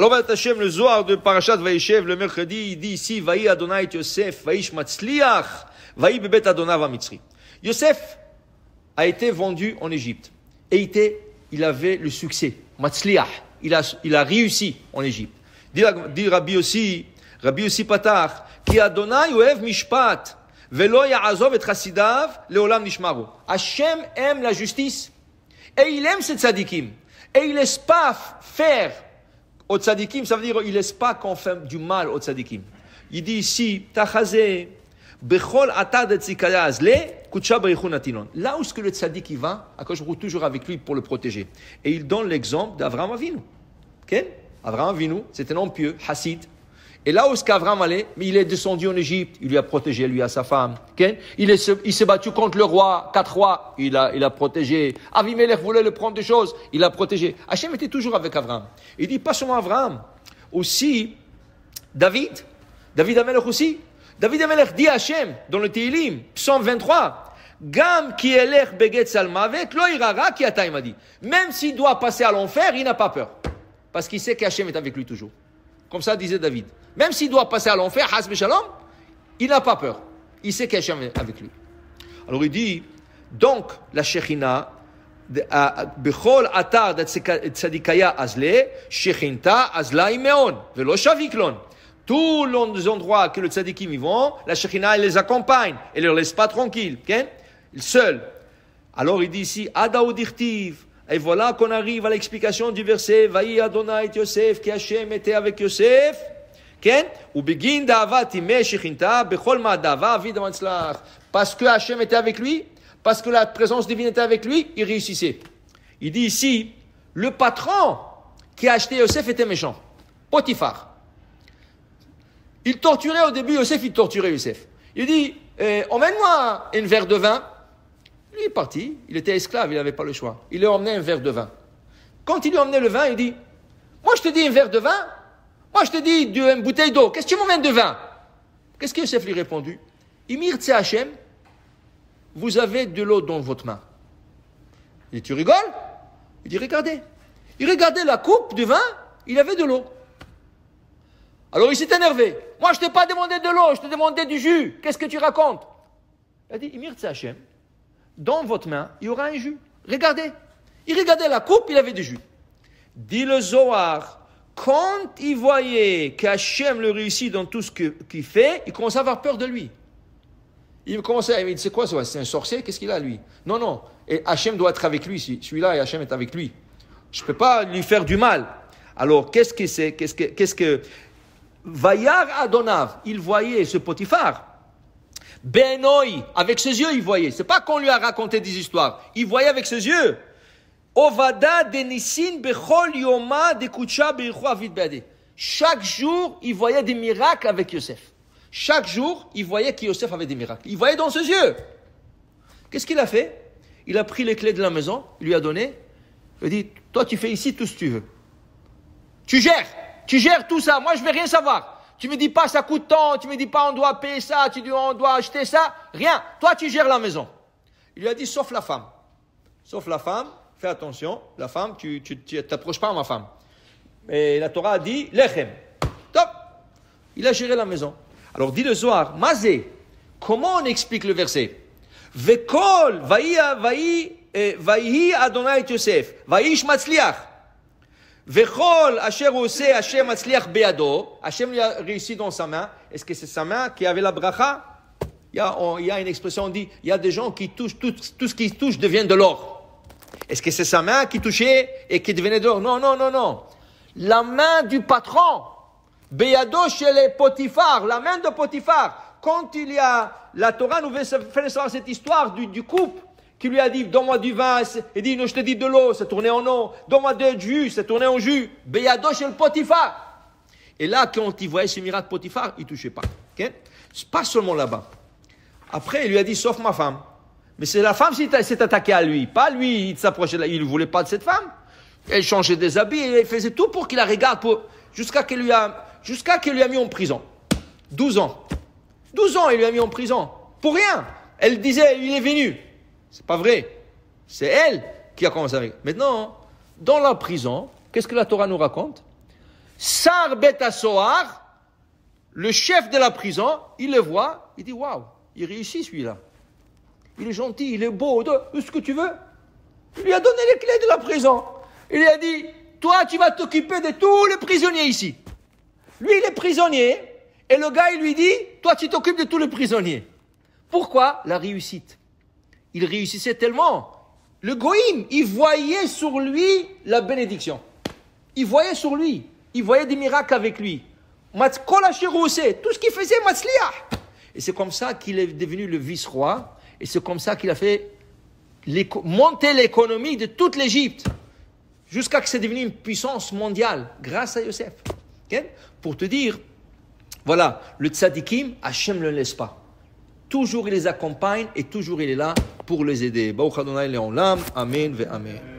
Alors, Hashem, le Zohar de Parashat Vayeshev, le mercredi, il dit ici, Vaï Adonai et Yosef, Vaïsh Matzliach, Vaï Bebet Adonav Mitzri. Yosef a été vendu en Égypte. Et il avait le succès. Matzliach. Il a réussi en Égypte. Dit Rabbi aussi Patar, Ki Adonai Oev Mishpat, Velo Ya'azov et Chassidav, Leolam Nishmaru. Hashem aime la justice. Et il aime ces tzadikim. Et il ne laisse pas faire aux tzadikim, ça veut dire il ne laisse pas qu'on fait du mal aux tzadikim. Il dit ici, Tachazé, Bechol Atad et Tzikaya Azle, Kutsha Beichun Atinon. Là où est-ce que le tzadik il va, je roule toujours avec lui pour le protéger. Et il donne l'exemple d'Avraham Avinu. Okay? Avraham Avinu, c'était un homme pieux, Hassid. Et là où est-ce qu'Avraham allait, mais il est descendu en Égypte, il lui a protégé, lui, à sa femme. Okay? Il s'est battu contre le roi, 4 rois, il a protégé. Avimelech voulait le prendre des choses, il a protégé. Hachem était toujours avec Avraham. Il dit, pas seulement Avraham, aussi David Amelech aussi. David Amelech dit à Hachem, dans le Tehillim, Psaume 23, Gam ki elech beget salmavet, lo irara ki ata, il m'a dit. Même s'il doit passer à l'enfer, il n'a pas peur. Parce qu'il sait qu'Hachem est avec lui toujours. Comme ça disait David. Même s'il doit passer à l'enfer, Hasbe Shalom, il n'a pas peur. Il sait qu'Hachem est avec lui. Alors il dit, donc la Shekhinah, Bechol atar tzadikaya azle, Shekhinta azlai meon, velo shaviklon. Tous les endroits que le tzadikim y vont, la Shekhinah elle les accompagne, elle ne les laisse pas tranquilles, okay? Seul. Alors il dit ici, Adaoudirtiv. Et voilà qu'on arrive à l'explication du verset, Vaï Adonai et Yosef, qui Hachem était avec Yosef. Parce que Hachem était avec lui, parce que la présence divine était avec lui, il réussissait. Il dit ici, le patron qui a acheté Yosef était méchant. Potiphar. Il torturait au début Yosef, il torturait Yosef. Il dit, emmène-moi un verre de vin. Il est parti, il était esclave, il n'avait pas le choix. Il lui a emmené un verre de vin. Quand il lui a emmené le vin, il dit, moi je te dis un verre de vin, moi je te dis une bouteille d'eau, qu'est-ce que tu m'emmènes de vin? Qu'est-ce que Yosef lui a répondu? Imir Tse Hachem, vous avez de l'eau dans votre main. Il dit, tu rigoles? Il dit, regardez. Il regardait la coupe de vin, il avait de l'eau. Alors il s'est énervé. Moi je ne t'ai pas demandé de l'eau, je te demandais du jus. Qu'est-ce que tu racontes? Il a dit, Imir Tse Hachem, dans votre main, il y aura un jus. Regardez. Il regardait la coupe, il avait du jus. Dit le Zohar, quand il voyait qu'Hachem le réussit dans tout ce qu'il fait, il commençait à avoir peur de lui. Il commençait à dire, c'est quoi ça? C'est un sorcier? Qu'est-ce qu'il a lui? Non. Et Hachem doit être avec lui. Celui-là, et Hachem est avec lui. Je ne peux pas lui faire du mal. Alors, qu'est-ce que c'est? Qu'est-ce que... Vayar Adonav, il voyait ce Potiphar. Benoi, avec ses yeux, il voyait. C'est pas qu'on lui a raconté des histoires. Il voyait avec ses yeux. Ovada denisin bechol yoma de kucha beichu avid beade. Chaque jour, il voyait des miracles avec Yosef. Chaque jour, il voyait que Yosef avait des miracles. Il voyait dans ses yeux. Qu'est-ce qu'il a fait? Il a pris les clés de la maison, il lui a donné. Il a dit, toi, tu fais ici tout ce que tu veux. Tu gères tout ça. Moi, je ne vais rien savoir. Tu me dis pas ça coûte tant, tu me dis pas on doit payer ça, tu dis on doit acheter ça, rien. Toi tu gères la maison. Il lui a dit sauf la femme. Sauf la femme, fais attention, la femme, tu t'approches pas à ma femme. Et la Torah a dit lechem. Top. Il a géré la maison. Alors dit le Zohar, Mazé, comment on explique le verset? Vekol, vaïhi Adonai et Yosef, vaïsh matzliach. Vechol Asher Ose Hashem Matzliach Beado. Hashem lui a réussi dans sa main. Est-ce que c'est sa main qui avait la bracha? Il y a une expression, on dit, il y a des gens qui touchent, tout ce qu'ils touchent devient de l'or. Est-ce que c'est sa main qui touchait et qui devenait de l'or? Non. La main du patron. Beado chez les Potiphar. La main de Potiphar. Quand la Torah nous fait savoir cette histoire du couple. Qui lui a dit, donne-moi du vin, il dit, non, je te dis de l'eau, c'est tourné en eau, donne-moi du jus, c'est tourné en jus, Beyado chez le Potiphar. Et là, quand il voyait ce miracle Potiphar, il ne touchait pas. Okay? C'est pas seulement là-bas. Après, il lui a dit, sauf ma femme. Mais c'est la femme qui s'est attaquée à lui, pas lui, il s'approchait de là, il ne voulait pas de cette femme. Elle changeait des habits, elle faisait tout pour qu'il la regarde, jusqu'à qu'il lui a mis en prison. 12 ans. 12 ans, il lui a mis en prison. Pour rien. Elle disait, il est venu. C'est pas vrai. C'est elle qui a commencé avec. Maintenant, dans la prison, qu'est-ce que la Torah nous raconte? Sar Bet Soar, le chef de la prison, il le voit, il dit waouh, il réussit celui-là. Il est gentil, il est beau, ce que tu veux. Il lui a donné les clés de la prison. Il lui a dit, toi tu vas t'occuper de tous les prisonniers ici. Lui il est prisonnier, et le gars il lui dit, toi tu t'occupes de tous les prisonniers. Pourquoi? La réussite. Il réussissait tellement. Le goïm, il voyait sur lui la bénédiction. Il voyait sur lui. Il voyait des miracles avec lui. Tout ce qu'il faisait, Matzliah. Et c'est comme ça qu'il est devenu le vice-roi. Et c'est comme ça qu'il a fait monter l'économie de toute l'Égypte. Jusqu'à ce que c'est devenu une puissance mondiale. Grâce à Yosef. Okay? Pour te dire, voilà, le tzadikim, Hachem ne le laisse pas. Toujours il les accompagne et toujours il est là pour les aider. Baruch Adonai Le'olam. Amen ve Amen.